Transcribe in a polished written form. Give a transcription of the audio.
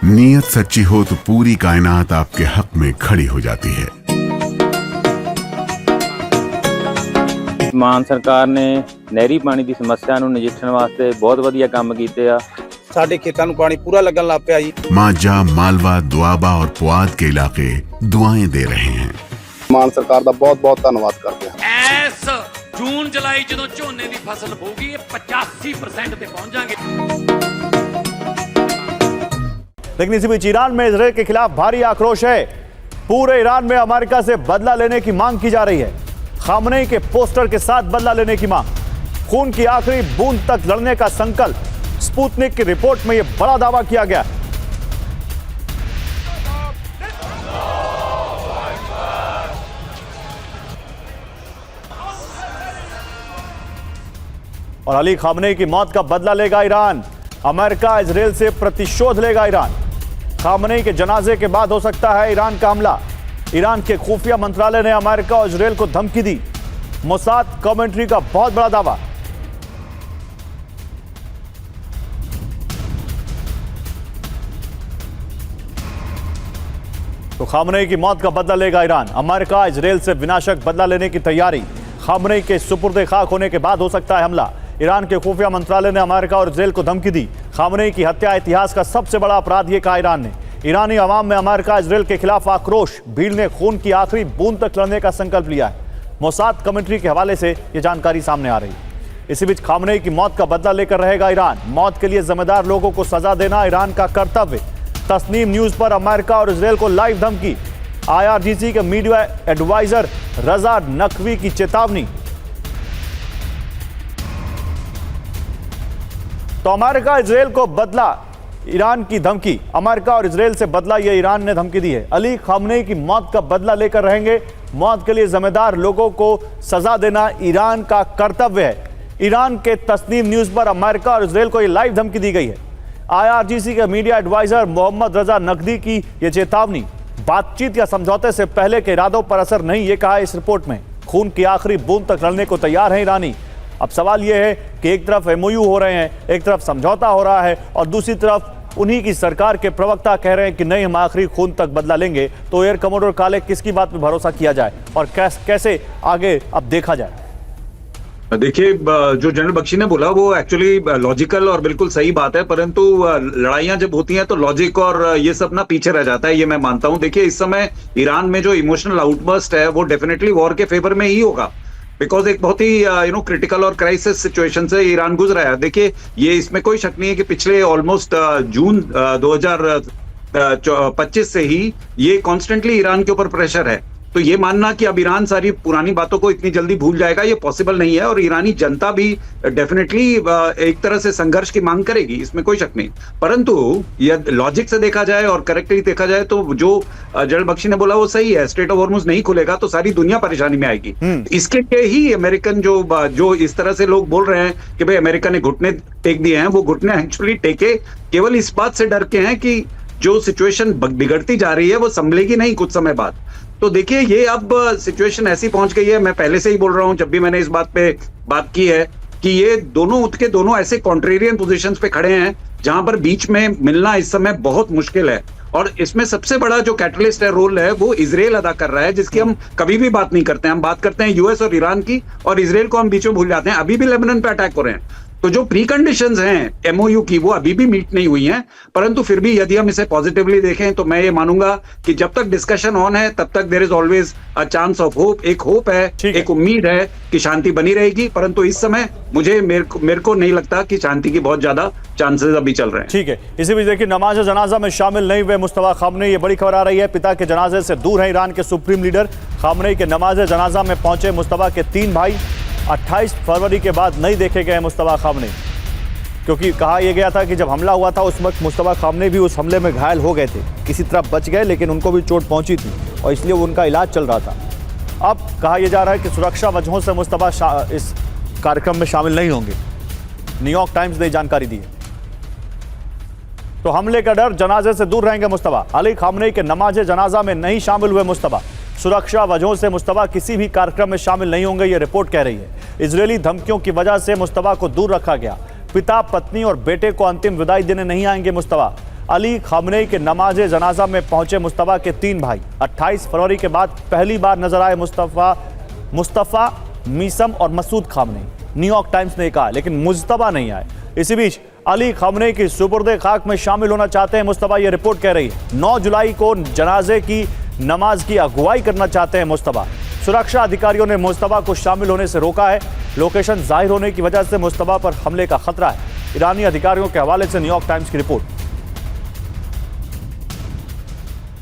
नीयत सच्ची हो तो पूरी कायनात आपके हक में खड़ी हो जाती है। ਮਾਨ ਸਰਕਾਰ ਨੇ ਨਹਿਰੀ ਪਾਣੀ ਦੀ ਸਮੱਸਿਆ ਨੂੰ ਨਜਿੱਠਣ ਵਾਸਤੇ ਬਹੁਤ ਵਧੀਆ ਕੰਮ ਕੀਤੇ ਆ। ਸਾਡੇ ਖੇਤਾਂ ਨੂੰ ਪਾਣੀ ਪੂਰਾ ਲੱਗਣ ਲੱਗ ਪਿਆ ਜੀ। मांझा, मालवा, दुआबा और पुआध के इलाके दुआएं दे रहे हैं। ਮਾਨ ਸਰਕਾਰ ਦਾ ਬਹੁਤ ਬਹੁਤ ਧੰਨਵਾਦ ਕਰਦੇ ਹਾਂ। ਐਸ ਜੂਨ ਜੁਲਾਈ ਜਦੋਂ ਝੋਨੇ ਦੀ ਫਸਲ ਹੋਊਗੀ ਇਹ 85% ਤੇ पहुंच जाएंगे। लेकिन इसी बीच ईरान में इजराइल के खिलाफ भारी आक्रोश है। पूरे ईरान में अमेरिका से बदला लेने की मांग की जा रही है। खामनेई के पोस्टर के साथ बदला लेने की मांग, खून की आखिरी बूंद तक लड़ने का संकल्प। स्पुतनिक की रिपोर्ट में यह बड़ा दावा किया गया। और अली खामनेई की मौत का बदला लेगा ईरान। अमेरिका इजराइल से प्रतिशोध लेगा ईरान। खामनेई के जनाजे के बाद हो सकता है ईरान का हमला। ईरान के खुफिया मंत्रालय ने अमेरिका और इजराइल को धमकी दी। मोसाद कमेंट्री का बहुत बड़ा दावा। तो खामनेई की मौत का बदला लेगा ईरान। अमेरिका इजराइल से विनाशक बदला लेने की तैयारी। खामनेई के सुपुर्द खाक होने के बाद हो सकता है हमला। ईरान के खुफिया मंत्रालय ने अमेरिका और इजराइल को धमकी दी। खामनेई की हत्या इतिहास का सबसे बड़ा अपराध यह कहा ईरान ने। ईरानी अवाम में अमेरिका इजराइल के खिलाफ आक्रोश, भीड़ ने खून की आखिरी बूंद तक लड़ने का संकल्प लिया है। मोसाद कमेंट्री के हवाले से यह जानकारी सामने आ रही है। इसी बीच खामनेई की मौत का बदला लेकर रहेगा ईरान। मौत के लिए जिम्मेदार लोगों को सजा देना ईरान का कर्तव्य। तस्नीम न्यूज पर अमेरिका और इजराइल को लाइव धमकी। IRGC के मीडिया एडवाइजर रजा नकवी की चेतावनी। तो अमेरिका इजराइल को बदला, ईरान की धमकी। अमेरिका और इजराइल से बदला यह ईरान ने धमकी दी है। अली खामनेई की मौत का बदला लेकर रहेंगे। मौत के लिए जिम्मेदार लोगों को सजा देना ईरान का कर्तव्य है। ईरान के तस्नीम न्यूज पर अमेरिका और इजराइल को यह लाइव धमकी दी गई है। IRGC के मीडिया एडवाइजर मोहम्मद रजा नकवी की यह चेतावनी। बातचीत या समझौते से पहले के इरादों पर असर नहीं, ये कहा इस रिपोर्ट में। खून की आखिरी बूंद तक लड़ने को तैयार है ईरानी। अब सवाल यह है कि एक तरफ MOU हो रहे हैं, एक तरफ समझौता हो रहा है और दूसरी तरफ उन्हीं की सरकार के प्रवक्ता कह रहे हैं कि नहीं, हम आखिरी खून तक बदला लेंगे। तो एयर कमोडोर काले किसकी बात पर भरोसा किया जाए और कैसे आगे अब देखा जाए? देखिए, जो जनरल बख्शी ने बोला वो एक्चुअली लॉजिकल और बिल्कुल सही बात है, परंतु लड़ाइयां जब होती हैं तो लॉजिक और ये सब ना पीछे रह जाता है, ये मैं मानता हूं। देखिए, इस समय ईरान में जो इमोशनल आउटबर्स्ट है वो डेफिनेटली वॉर के फेवर में ही होगा, बिकॉज एक बहुत ही क्रिटिकल और क्राइसिस सिचुएशन से ईरान गुजरा है। देखिए, ये इसमें कोई शक नहीं है कि पिछले ऑलमोस्ट जून 2025 से ही ये कॉन्स्टेंटली ईरान के ऊपर प्रेशर है। तो ये मानना कि अब ईरान सारी पुरानी बातों को इतनी जल्दी भूल जाएगा, ये पॉसिबल नहीं है। और ईरानी जनता भी डेफिनेटली एक तरह से संघर्ष की मांग करेगी, इसमें कोई शक नहीं। परंतु ये लॉजिक से देखा जाए और करेक्टली देखा जाए तो जो जनरल बख्शी ने बोला वो सही है। स्ट्रेट ऑफ हॉर्मुज नहीं खुलेगा तो सारी दुनिया परेशानी में आएगी। इसके लिए ही अमेरिकन जो इस तरह से लोग बोल रहे हैं कि भाई अमेरिका ने घुटने टेक दिए हैं, वो घुटने एक्चुअली टेके केवल इस बात से डर के हैं कि जो सिचुएशन बिगड़ती जा रही है वो संभलेगी नहीं कुछ समय बाद। तो देखिए, ये अब सिचुएशन ऐसी पहुंच गई है, मैं पहले से ही बोल रहा हूं जब भी मैंने इस बात पे बात की है कि ये दोनों ऐसे कॉन्ट्रेरियन पोजीशंस पे खड़े हैं जहां पर बीच में मिलना इस समय बहुत मुश्किल है। और इसमें सबसे बड़ा जो कैटलिस्ट है, रोल है, वो इजराइल अदा कर रहा है, जिसकी हम कभी भी बात नहीं करते हैं। हम बात करते हैं यूएस और ईरान की, और इजराइल को हम बीच में भूल जाते हैं। अभी भी लेबनान पे अटैक हो रहे हैं। तो जो प्री कंडीशंस हैं MOU की वो अभी भी मीट नहीं हुई हैं। परंतु फिर भी यदि हम इसे पॉजिटिवली देखें तो मैं ये मानूंगा कि जब तक डिस्कशन ऑन है तब तक there is always a chance of hope. एक होप है, एक उम्मीद है कि शांति बनी रहेगी। परंतु इस समय मेरे को नहीं लगता कि शांति की बहुत ज्यादा चांसेस अभी चल रहे हैं। ठीक है, इसी बीच देखिए, नमाज जनाजा में शामिल नहीं हुए मुस्तफा खामनेई, ये बड़ी खबर आ रही है। पिता के जनाजे से दूर है ईरान के सुप्रीम लीडर। खामनेई के नमाज जनाजा में पहुंचे मुस्तफा के 3 भाई। 28 फरवरी के बाद नहीं देखे गए मुस्तफा खामनेई, क्योंकि कहा यह गया था कि जब हमला हुआ था उस वक्त मुस्तफा खामनेई भी उस हमले में घायल हो गए थे। किसी तरह बच गए, लेकिन उनको भी चोट पहुंची थी और इसलिए उनका इलाज चल रहा था। अब कहा यह जा रहा है कि सुरक्षा वजहों से मुस्तफा इस कार्यक्रम में शामिल नहीं होंगे। न्यूयॉर्क टाइम्स ने जानकारी दी है। तो हमले का डर, जनाजे से दूर रहेंगे मुस्तफा। अली खामनेई के नमाज जनाजा में नहीं शामिल हुए मुस्तफा। सुरक्षा वजहों से मुस्तफा किसी भी कार्यक्रम में शामिल नहीं होंगे, यह रिपोर्ट कह रही है। इजरायली धमकियों की वजह से मुस्तफा को दूर रखा गया। पिता, पत्नी और बेटे को अंतिम विदाई देने नहीं आएंगे मुस्तफा। अली खामनेई के नमाज जनाजा में पहुंचे मुस्तफा के 3 भाई। 28 फरवरी के बाद पहली बार नजर आए मुस्तफा, मीसम और मसूद खामनेई। न्यूयॉर्क टाइम्स ने कहा, लेकिन मुस्तफा नहीं आए। इसी बीच अली खामनेई की सुपुर्दे खाक में शामिल होना चाहते हैं मुस्तफा, यह रिपोर्ट कह रही है। 9 जुलाई को जनाजे की नमाज की अगुवाई करना चाहते हैं मुस्तफा। सुरक्षा अधिकारियों ने मुस्तफा को शामिल होने से रोका है। लोकेशन जाहिर होने की वजह से मुस्तफा पर हमले का खतरा है। ईरानी अधिकारियों के हवाले से न्यूयॉर्क टाइम्स की रिपोर्ट।